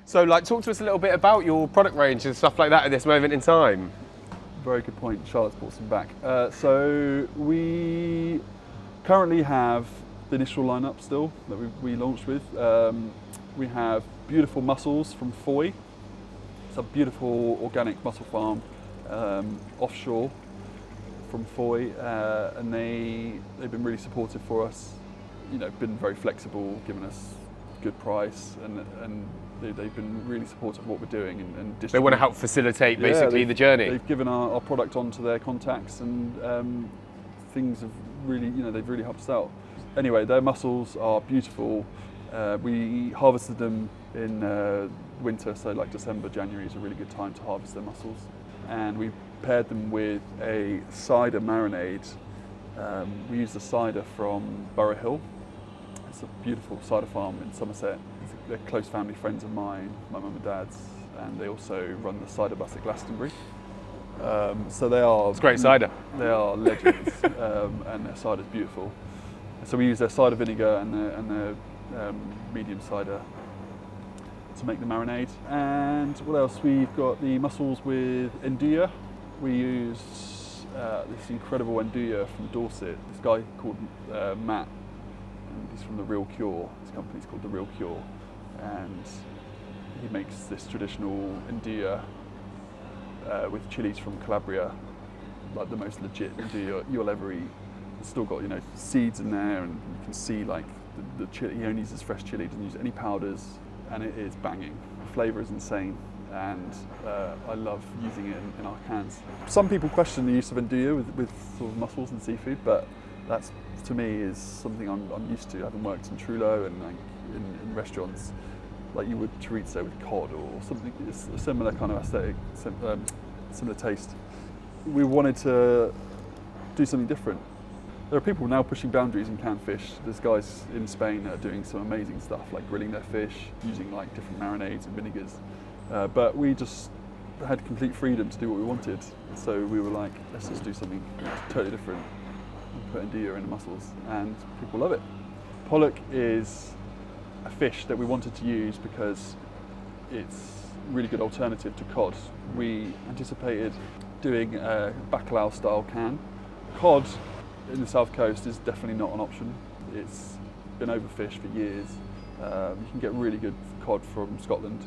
So, like, talk to us a little bit about your product range and stuff like that at this moment in time. Very good point. Charlotte's brought some back. So we currently have the initial lineup still that we launched with. We have beautiful mussels from Foy. It's a beautiful organic mussel farm offshore from Foy, and they've been really supportive for us. You know, been very flexible, given us good price, and they've been really supportive of what we're doing and They want to help facilitate basically the journey. They've given our product on to their contacts, and things have really, they've really helped us out. Anyway, their mussels are beautiful. We harvested them in winter, so like December, January is a really good time to harvest their mussels. And we paired them with a cider marinade. We used the cider from Borough Hill. It's a beautiful cider farm in Somerset. They're close family friends of mine, my mum and dad's, and they also run the cider bus at Glastonbury. So they are... It's great cider. They are legends, and their cider's beautiful. So we use their cider vinegar and their medium cider to make the marinade. And what else? We've got the mussels with Nduja. We use this incredible Nduja from Dorset. This guy called Matt, and he's from The Real Cure. His company's called The Real Cure, and he makes this traditional Nduja with chilies from Calabria, like the most legit Nduja you'll ever eat. It's still got seeds in there, and you can see like the chili. He only uses fresh chili, doesn't use any powders, and it is banging. The flavour is insane, and I love using it in our cans. Some people question the use of Nduja with sort of mussels and seafood, but that's, to me, is something I'm used to, having worked in Trullo and like in restaurants, like you would chorizo with cod or something. It's a similar kind of aesthetic, similar taste. We wanted to do something different. There are people now pushing boundaries in canned fish. There's guys in Spain that are doing some amazing stuff, like grilling their fish, using like different marinades and vinegars. But we just had complete freedom to do what we wanted. So we were like, let's just do something totally different. And put Nduja in the mussels, and people love it. Pollock is a fish that we wanted to use because it's a really good alternative to cod. We anticipated doing a bacalao style can. Cod in the south coast is definitely not an option. It's been overfished for years. You can get really good cod from Scotland,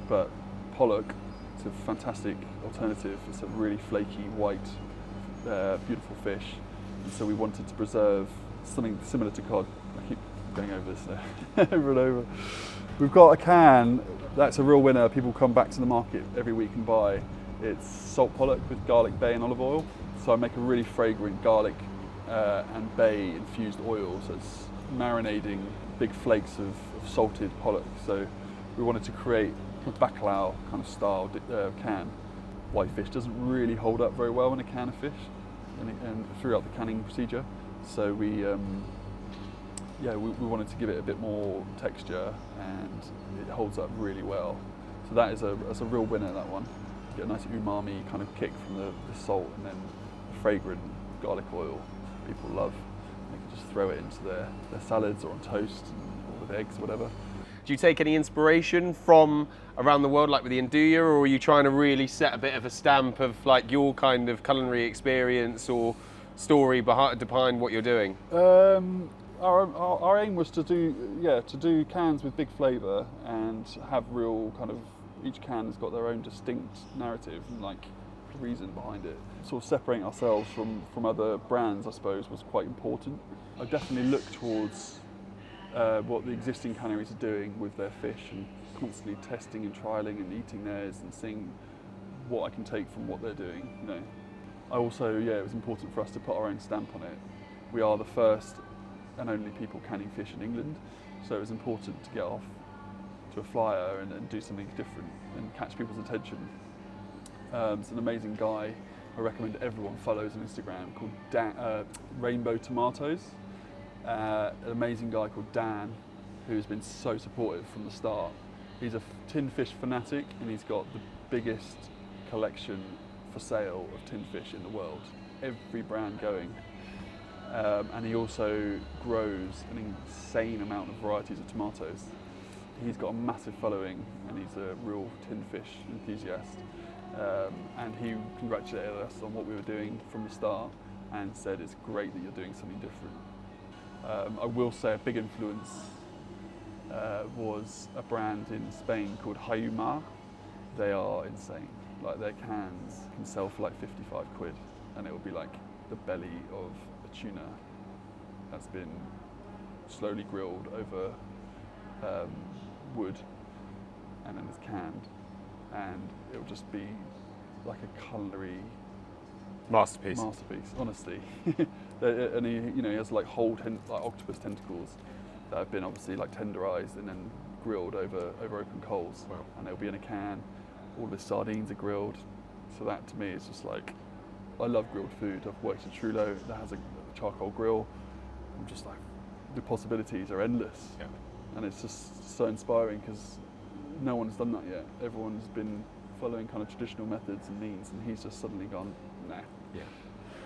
but pollock is a fantastic alternative. It's a really flaky, white, beautiful fish. And so we wanted to preserve something similar to cod. I keep going over this over and over. We've got a can that's a real winner. People come back to the market every week and buy. It's salt pollock with garlic, bay and olive oil. So I make a really fragrant garlic and bay infused oil, so it's marinading big flakes of salted pollock. So we wanted to create a bacalao kind of style can. White fish doesn't really hold up very well in a can of fish and throughout the canning procedure. So we wanted to give it a bit more texture, and it holds up really well. So that's a real winner, that one. You get a nice umami kind of kick from the salt, and then the fragrant garlic oil. People love. They can just throw it into their salads or on toast or with eggs, whatever. Do you take any inspiration from around the world, like with the Nduja, or are you trying to really set a bit of a stamp of like your kind of culinary experience or story behind what you're doing? Our aim was to do cans with big flavour and have real kind of, each can has got their own distinct narrative and like reason behind it. Sort of separating ourselves from other brands, I suppose, was quite important. I definitely look towards what the existing canneries are doing with their fish, and constantly testing and trialling and eating theirs and seeing what I can take from what they're doing. I also, it was important for us to put our own stamp on it. We are the first and only people canning fish in England, so it was important to get off to a flyer and do something different and catch people's attention. It's an amazing guy I recommend everyone follows on Instagram called Rainbow Tomatoes. An amazing guy called Dan, who's been so supportive from the start. He's a tin fish fanatic, and he's got the biggest collection for sale of tin fish in the world. Every brand going. And he also grows an insane amount of varieties of tomatoes. he's got a massive following, and he's a real tin fish enthusiast. And he congratulated us on what we were doing from the start, and said it's great that you're doing something different. I will say a big influence was a brand in Spain called Hayumar. They are insane. Like, their cans can sell for like 55 quid, and it will be like the belly of a tuna that's been slowly grilled over wood, and then it's canned, and it'll just be like a culinary Masterpiece. Honestly. And he has like whole like octopus tentacles that have been obviously like tenderized and then grilled over open coals. Wow. And they'll be in a can. All the sardines are grilled. So that to me is just like, I love grilled food. I've worked at Trullo that has a charcoal grill. I'm just like, the possibilities are endless. Yeah. And it's just so inspiring because no one's done that yet. Everyone's been following kind of traditional methods and means, and he's just suddenly gone, nah. Yeah.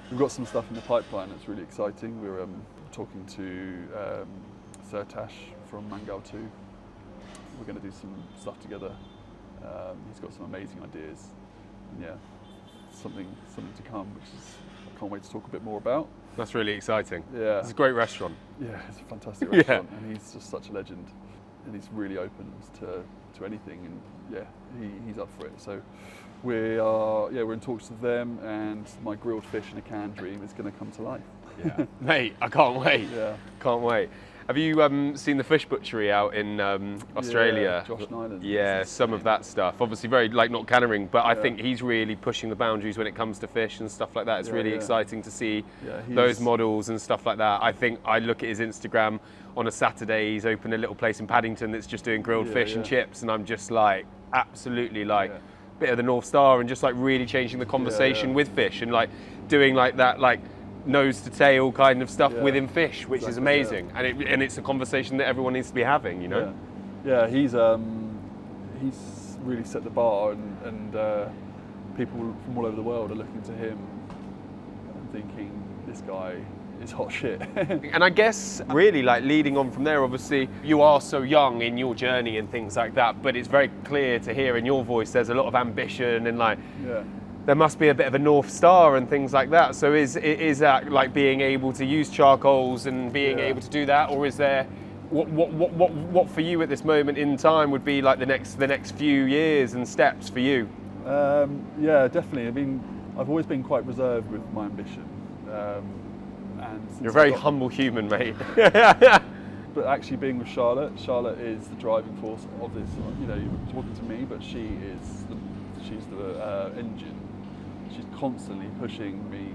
We've got some stuff in the pipeline that's really exciting. We're talking to Sertash from Mangal 2. We're going to do some stuff together. He's got some amazing ideas, and yeah, something to come, which is I can't wait to talk a bit more about. That's really exciting. Yeah, It's a great restaurant. yeah, it's a fantastic restaurant, and he's just such a legend, and he's really open to anything, and yeah, he's up for it. So we're in talks with them, and my grilled fish in a can dream is going to come to life. Yeah. Mate, I can't wait. Yeah. Can't wait. Have you seen the fish butchery out in Australia? Yeah, Josh Nyland. Yeah, some of that stuff. Obviously very, like, not cannering, but I think he's really pushing the boundaries when it comes to fish and stuff like that. It's really exciting to see those models and stuff like that. I think I look at his Instagram on a Saturday, he's opened a little place in Paddington that's just doing grilled fish and chips, and I'm just like, absolutely like, bit of the North Star, and just like really changing the conversation with fish, and like doing like that, like, nose to tail kind of stuff within fish, which is amazing, and it's a conversation that everyone needs to be having, you know. Yeah, he's really set the bar, and people from all over the world are looking to him and thinking, this guy is hot shit. And I guess really, like, leading on from there, obviously you are so young in your journey and things like that, but it's very clear to hear in your voice there's a lot of ambition, and like there must be a bit of a North Star and things like that. So is that like being able to use charcoals and being able to do that, or is there what for you at this moment in time would be like the next few years and steps for you? Yeah, definitely. I mean, I've always been quite reserved with my ambition, and you're a very humble human, mate. But actually being with Charlotte is the driving force of this. You know, you're talking to me, but she's the engine. She's constantly pushing me,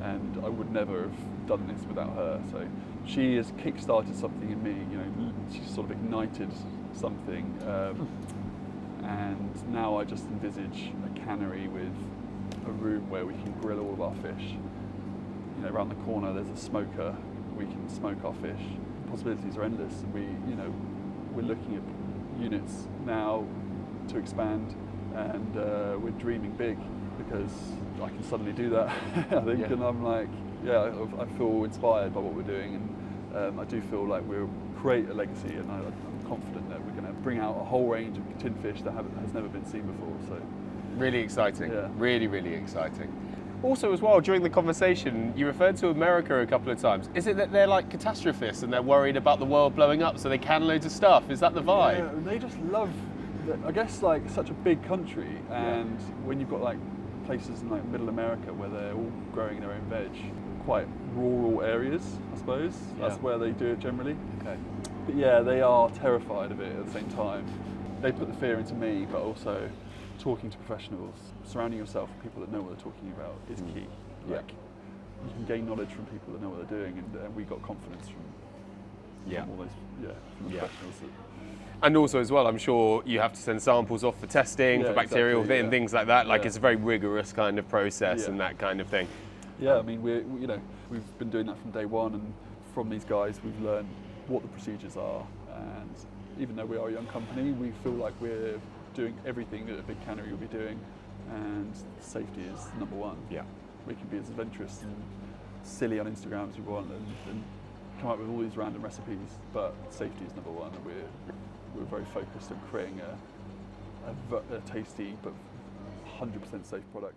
and I would never have done this without her. So she has kick-started something in me. You know, she's sort of ignited something, and now I just envisage a cannery with a room where we can grill all of our fish. You know, around the corner there's a smoker. We can smoke our fish. Possibilities are endless. We're looking at units now to expand, and we're dreaming big, because I can suddenly do that. I think, and I'm like, I feel inspired by what we're doing, and I do feel like we'll create a legacy, and I'm confident that we're going to bring out a whole range of tin fish that has never been seen before. So really exciting. Yeah. Really, really exciting. Also, as well, during the conversation, you referred to America a couple of times. Is it that they're like catastrophists and they're worried about the world blowing up, so they can loads of stuff? Is that the vibe? Yeah, they just love, I guess, like, such a big country, and when you've got like places in like middle America where they're all growing their own veg, quite rural areas, I suppose. That's where they do it generally. Okay. But yeah, they are terrified of it at the same time. They put the fear into me, but also talking to professionals, surrounding yourself with people that know what they're talking about is key. Like, you can gain knowledge from people that know what they're doing, and we got confidence from all those from the professionals. And also as well, I'm sure you have to send samples off for testing, for bacterial and things like that. Like, it's a very rigorous kind of process and that kind of thing. Yeah, I mean, we've been doing that from day one, and from these guys we've learned what the procedures are, and even though we are a young company, we feel like we're doing everything that a big cannery will be doing, and safety is number one. Yeah, we can be as adventurous and silly on Instagram as we want, and come up with all these random recipes, but safety is number one, and we're very focused on creating a tasty but 100% safe product.